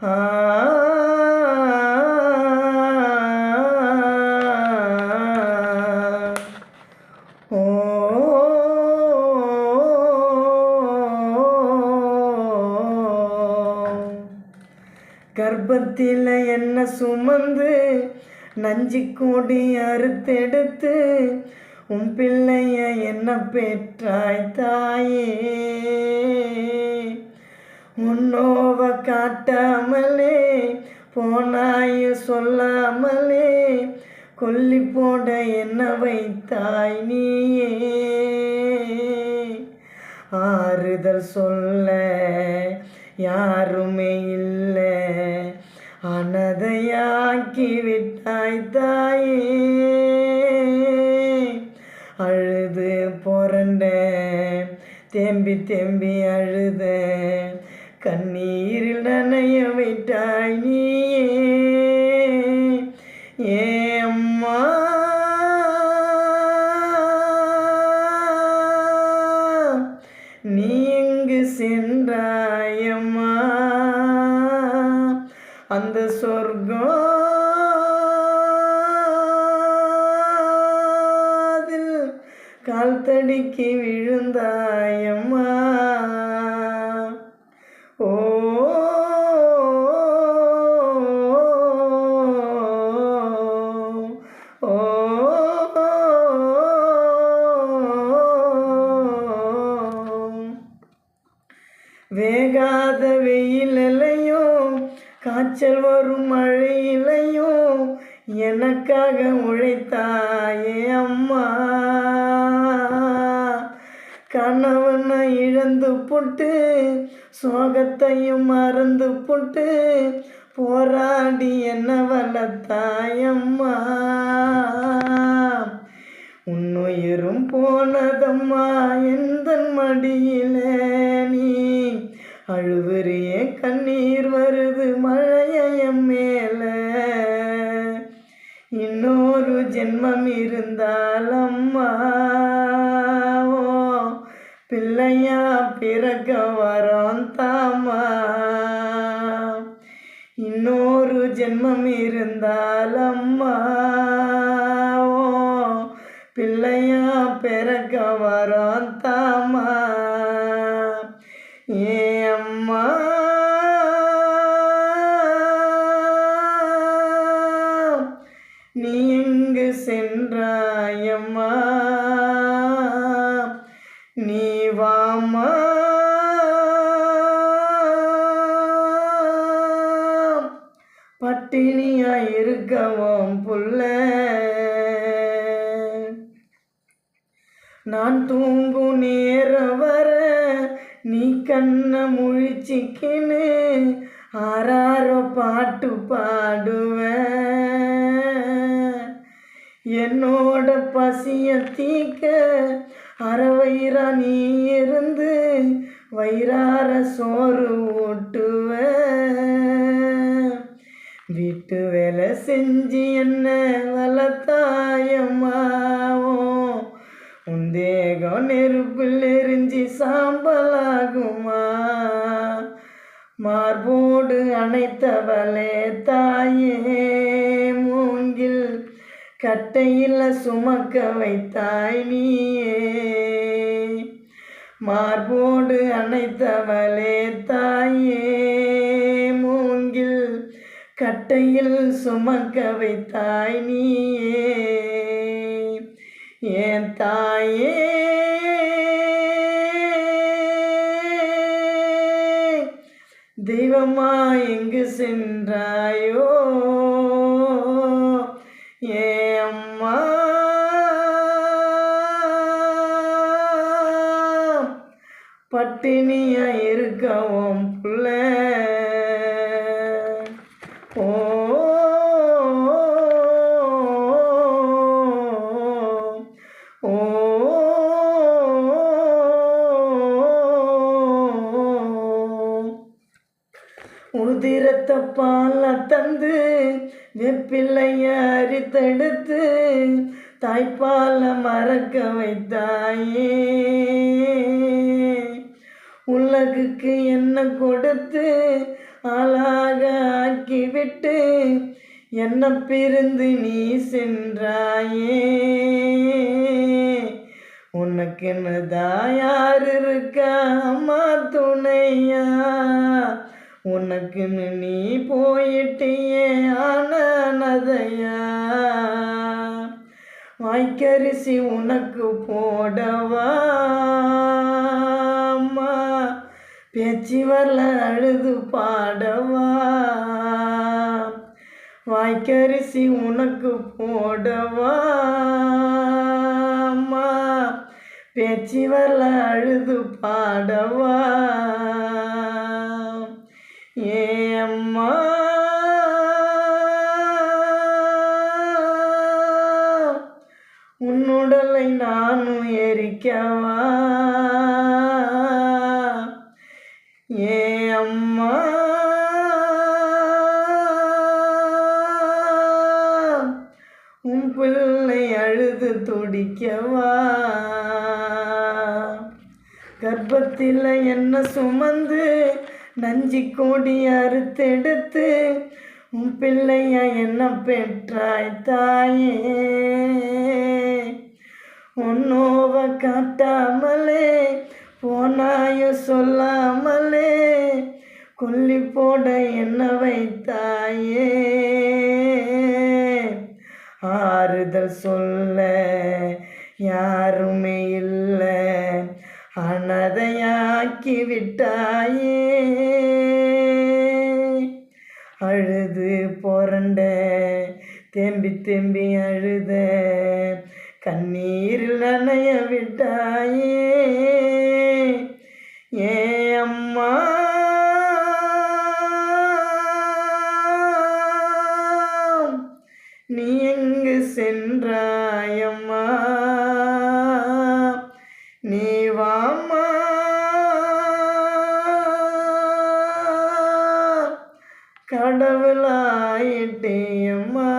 ஆ ஓ கர்ப்பத்தில் என்ன சுமந்து நஞ்சி கொடி அறுத்தெடுத்து உன் பிள்ளைய என்ன பெற்றாய் தாயே உன்னோவ காட்டாமலே போனாய சொல்லாமலே கொல்லி போட என்ன வைத்தாய் நீயே ஆறுதல் சொல்ல யாருமே இல்லை அனதையாக்கி விட்டாய் தாயே அழுது புரண்ட தேம்பி தேம்பி அழுத கண்ணீரில் நனைய விட்டாய் நீயே ஏ அம்மா நீ எங்கு சென்றாயம்மா அந்த சொர்க்கம் கால் தடிக்கி விழுந்தாயம்மா ஓ ஓ வேகாத வெயிலையும் காய்ச்சல் வரும் மழையிலையும் எனக்காக உழைத்தாயே அம்மா கணவனை இழந்து புட்டு சோகத்தையும் மறந்து புட்டு போராடி என்ன வளர்த்தாயம்மா உன்னுயிரும் போனதம்மா எந்த மடியிலே நீ அழுவுறியே கண்ணீர் வருது மழையம் மேல இன்னொரு ஜென்மம் இருந்தால் அம்மா பிள்ளையா பிறக்க வரோம் தாமா இன்னொரு ஜென்மம் இருந்தால் அம்மா பிள்ளையா பிறக்க வரோம் தாமா ஏ அம்மா நீ எங்கு சென்றாயம்மா நீ வாமா பட்டினியா இருக்கவும் புள்ள நான் தூங்கும் நேரம் வர நீ கண்ண முழிச்சிக்கின்னு ஆறாரோ பாட்டு பாடுவ என்னோட பசிய தீக்க அறவயிறா நீ இருந்து வயிறார சோறு ஊட்டுவ வீட்டு வேலை செஞ்சு என்ன வளர்த்தாயம்மாவும் உன் தேகம் நெருப்பில் எரிஞ்சி சாம்பலாகுமா மார்போடு அணைத்தவளே தாயே மூங்கில் கட்டையில் சுமக்க வைத்தாய் நீயே மார்போடு அணைத்தவளே தாயே மூங்கில் கட்டையில் சுமக்க வைத்தாய் நீயே என் தாயே தெய்வமா எங்கு சென்றாயோ ஏ அம்மா பட்டினியா இருக்கவும் புள்ள ஓ உதிரத்தை பால தந்து வெப்பிள்ளைய அரித்தெடுத்து தாய்ப்பால மறக்க வைத்தாயே உலகுக்கு என்ன கொடுத்து ஆளாக விட்டு என்ன பிரிந்து நீ சென்றாயே உனக்குன்னு தாயார் இருக்கா அம்மா துணையா உனக்குன்னு நீ போயிட்டியே ஆனதையா வாய்க்கரிசி உனக்கு போடவா பேச்சு வரல அழுது பாடவா வாய்க்கரிசி உனக்கு போடவா பேச்சு வரல அழுது பாடவா ஏ அம்மா உன்னுடலை நானும் எரிக்கவா ஏ அம்மா உன் பிள்ளை அழுது துடிக்கவா கர்ப்பத்தில் என்ன சுமந்து நஞ்சி கொடி அறுத்தெடுத்து உன் பிள்ளையா என்ன பெற்றாய் தாயே உன்னோவ காட்டாமலே போனாயோ சொல்லாமலே கொல்லி போட என்ன வைத்தாயே ஆறுதல் சொல்ல யாருமே இல்லை அனதையாக்கி விட்டாயே அழுது புரண்ட தேம்பி தேம்பி அழுத கண்ணீரில் நனைய விட்டாயே ஏ அம்மா நீ எங்கு சென்றாயம்மா நீ வாம்மா கடவுளாயிட்டேயம்மா